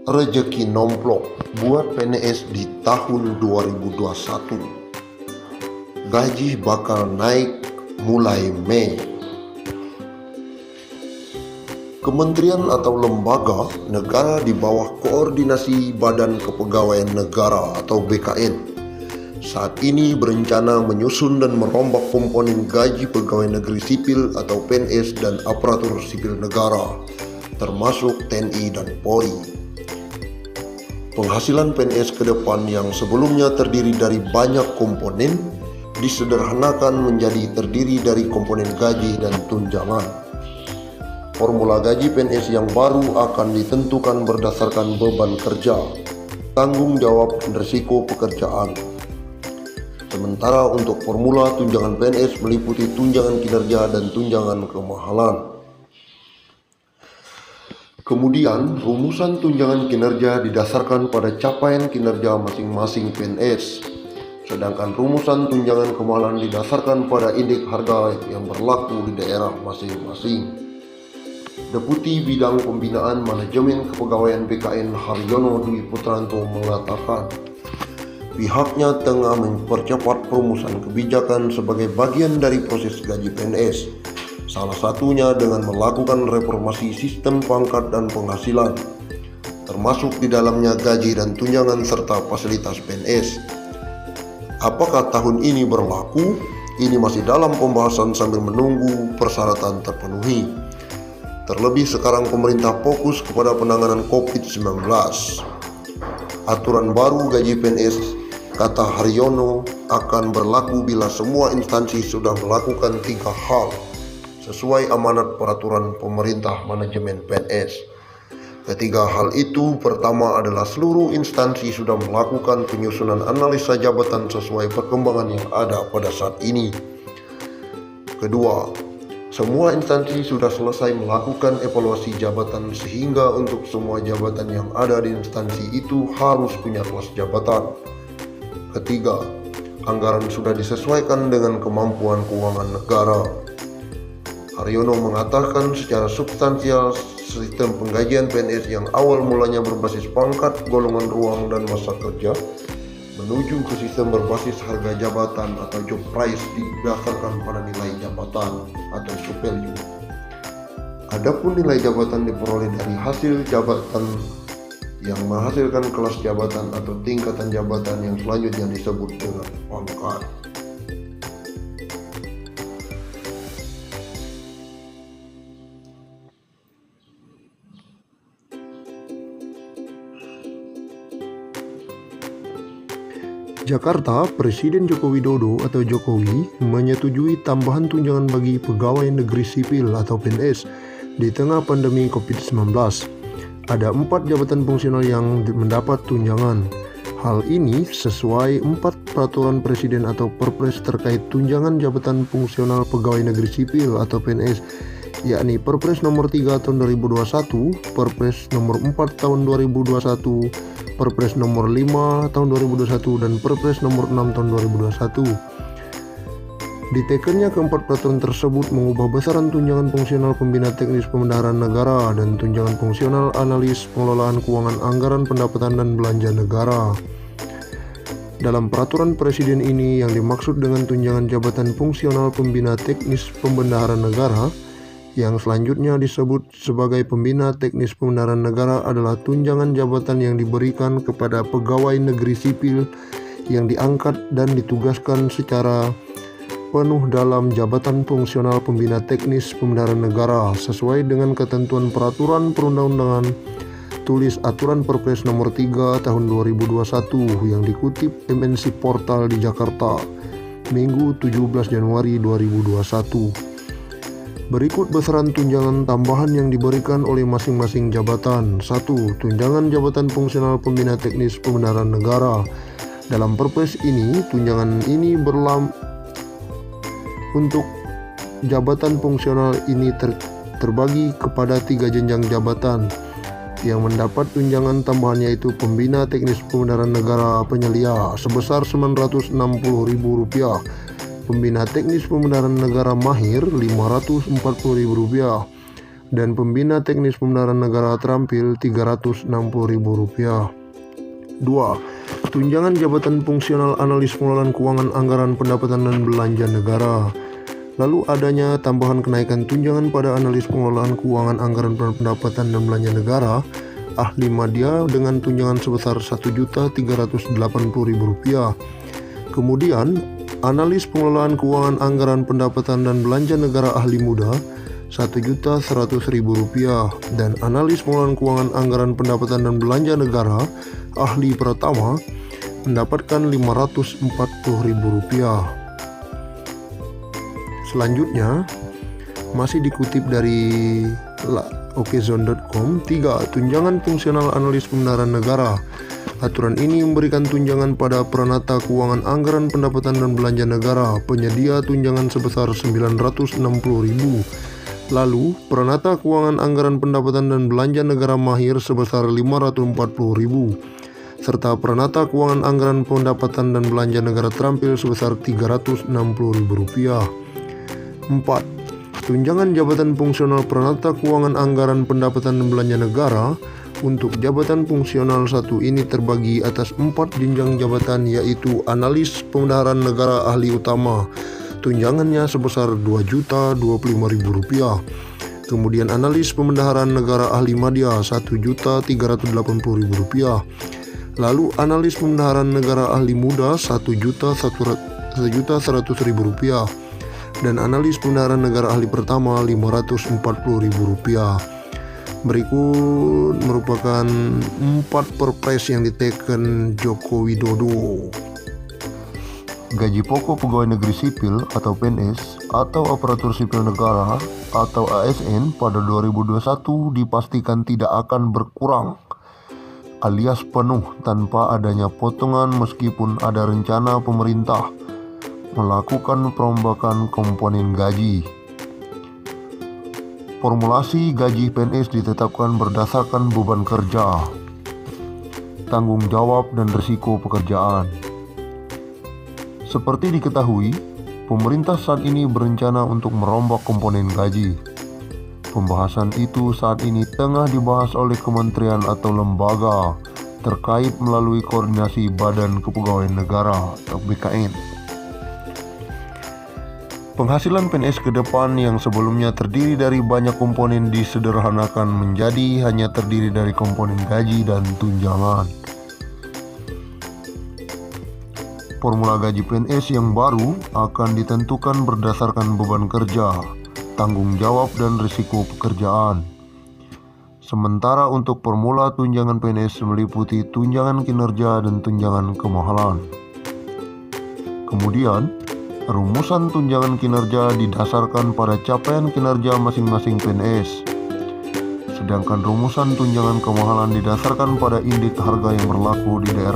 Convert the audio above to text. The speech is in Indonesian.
Rezeki nomplok buat PNS di tahun 2021. Gaji bakal naik mulai Mei. Kementerian atau lembaga negara di bawah koordinasi Badan Kepegawaian Negara atau BKN saat ini berencana menyusun dan merombak komponen gaji pegawai negeri sipil atau PNS dan aparatur sipil negara, termasuk TNI dan Polri. Penghasilan PNS ke depan yang sebelumnya terdiri dari banyak komponen disederhanakan menjadi terdiri dari komponen gaji dan tunjangan. Formula gaji PNS yang baru akan ditentukan berdasarkan beban kerja, tanggung jawab dan risiko pekerjaan. Sementara untuk formula tunjangan PNS meliputi tunjangan kinerja dan tunjangan kemahalan. Kemudian, rumusan tunjangan kinerja didasarkan pada capaian kinerja masing-masing PNS. Sedangkan rumusan tunjangan kemahalan didasarkan pada indeks harga yang berlaku di daerah masing-masing. Deputi Bidang Pembinaan Manajemen Kepegawaian BKN Haryono Dwi Putranto mengatakan, pihaknya tengah mempercepat perumusan kebijakan sebagai bagian dari proses gaji PNS. Salah satunya dengan melakukan reformasi sistem pangkat dan penghasilan, termasuk di dalamnya gaji dan tunjangan serta fasilitas PNS. Apakah tahun ini berlaku? Ini masih dalam pembahasan sambil menunggu persyaratan terpenuhi. Terlebih sekarang pemerintah fokus kepada penanganan COVID-19. Aturan baru gaji PNS, kata Haryono, akan berlaku bila semua instansi sudah melakukan 3 hal sesuai amanat peraturan pemerintah manajemen PNS. Ketiga hal itu, pertama adalah seluruh instansi sudah melakukan penyusunan analisa jabatan sesuai perkembangan yang ada pada saat ini. Kedua, semua instansi sudah selesai melakukan evaluasi jabatan sehingga untuk semua jabatan yang ada di instansi itu harus punya kelas jabatan. Ketiga, anggaran sudah disesuaikan dengan kemampuan keuangan negara. Haryono mengatakan secara substansial sistem penggajian PNS yang awal mulanya berbasis pangkat, golongan ruang, dan masa kerja menuju ke sistem berbasis harga jabatan atau job price didasarkan pada nilai jabatan atau job value. Adapun nilai jabatan diperoleh dari hasil jabatan yang menghasilkan kelas jabatan atau tingkatan jabatan yang selanjutnya disebut dengan pangkat. Jakarta, Presiden Joko Widodo atau Jokowi menyetujui tambahan tunjangan bagi pegawai negeri sipil atau PNS di tengah pandemi COVID-19. Ada 4 jabatan fungsional yang mendapat tunjangan. Hal ini sesuai 4 peraturan Presiden atau Perpres terkait tunjangan jabatan fungsional pegawai negeri sipil atau PNS, yakni Perpres nomor 3 tahun 2021, Perpres nomor 4 tahun 2021, Perpres nomor 5 tahun 2021 dan Perpres nomor 6 tahun 2021. Ditekennya keempat peraturan tersebut mengubah besaran tunjangan fungsional pembina teknis pembendaharaan negara dan tunjangan fungsional analis pengelolaan keuangan anggaran pendapatan dan belanja negara. Dalam peraturan Presiden ini yang dimaksud dengan tunjangan jabatan fungsional pembina teknis pembendaharaan negara yang selanjutnya disebut sebagai pembina teknis pembendaharaan negara adalah tunjangan jabatan yang diberikan kepada pegawai negeri sipil yang diangkat dan ditugaskan secara penuh dalam jabatan fungsional pembina teknis pembendaharaan negara sesuai dengan ketentuan peraturan perundang-undangan tulis aturan Perpres nomor 3 tahun 2021 yang dikutip MNC Portal di Jakarta Minggu 17 Januari 2021. Berikut besaran tunjangan tambahan yang diberikan oleh masing-masing jabatan. 1. Tunjangan jabatan fungsional pembina teknis pembendaharaan negara. Dalam Perpres ini, tunjangan ini untuk jabatan fungsional ini terbagi kepada 3 jenjang jabatan yang mendapat tunjangan tambahan, yaitu pembina teknis pembendaharaan negara penyelia sebesar Rp960.000, pembina teknis pembendaharaan negara mahir Rp540.000, dan pembina teknis pembenaran negara terampil Rp360.000. 2. Tunjangan jabatan fungsional analis pengelolaan keuangan anggaran pendapatan dan belanja negara. Lalu adanya tambahan kenaikan tunjangan pada analis pengelolaan keuangan anggaran pendapatan dan belanja negara ahli media dengan tunjangan sebesar Rp1.380.000. Kemudian analis pengelolaan keuangan anggaran pendapatan dan belanja negara ahli muda Rp1.100.000 dan analis pengelolaan keuangan anggaran pendapatan dan belanja negara ahli pertama mendapatkan Rp540.000. Selanjutnya masih dikutip dari okezone.com. 3. Tunjangan fungsional analis pembenaran negara. Aturan ini memberikan tunjangan pada peranata keuangan anggaran pendapatan dan belanja negara penyedia tunjangan sebesar Rp960.000. Lalu peranata keuangan anggaran pendapatan dan belanja negara mahir sebesar Rp540.000 serta peranata keuangan anggaran pendapatan dan belanja negara terampil sebesar Rp360.000. 4. Tunjangan jabatan fungsional peranata keuangan anggaran pendapatan dan belanja negara untuk jabatan fungsional 1 ini terbagi atas 4 jenjang jabatan, yaitu analis pembenaran negara ahli utama, tunjangannya sebesar Rp2.025.000. Kemudian analis pembenaran negara ahli media Rp1.380.000. Lalu analis pembenaran negara ahli muda Rp1.100.000 dan analis pembenaran negara ahli pertama Rp540.000. Berikut merupakan 4 perpres yang diteken Joko Widodo. Gaji pokok pegawai negeri sipil atau PNS atau aparatur sipil negara atau ASN pada 2021 dipastikan tidak akan berkurang alias penuh tanpa adanya potongan meskipun ada rencana pemerintah melakukan perombakan komponen gaji. Formulasi gaji PNS ditetapkan berdasarkan beban kerja, tanggung jawab, dan risiko pekerjaan. Seperti diketahui, pemerintah saat ini berencana untuk merombak komponen gaji. Pembahasan itu saat ini tengah dibahas oleh kementerian atau lembaga terkait melalui koordinasi Badan Kepegawaian Negara atau BKN. Penghasilan PNS ke depan yang sebelumnya terdiri dari banyak komponen disederhanakan menjadi hanya terdiri dari komponen gaji dan tunjangan. Formula gaji PNS yang baru akan ditentukan berdasarkan beban kerja, tanggung jawab, dan risiko pekerjaan. Sementara untuk formula tunjangan PNS meliputi tunjangan kinerja dan tunjangan kemahalan. Kemudian, rumusan tunjangan kinerja didasarkan pada capaian kinerja masing-masing PNS. Sedangkan rumusan tunjangan kemahalan didasarkan pada indeks harga yang berlaku di daerah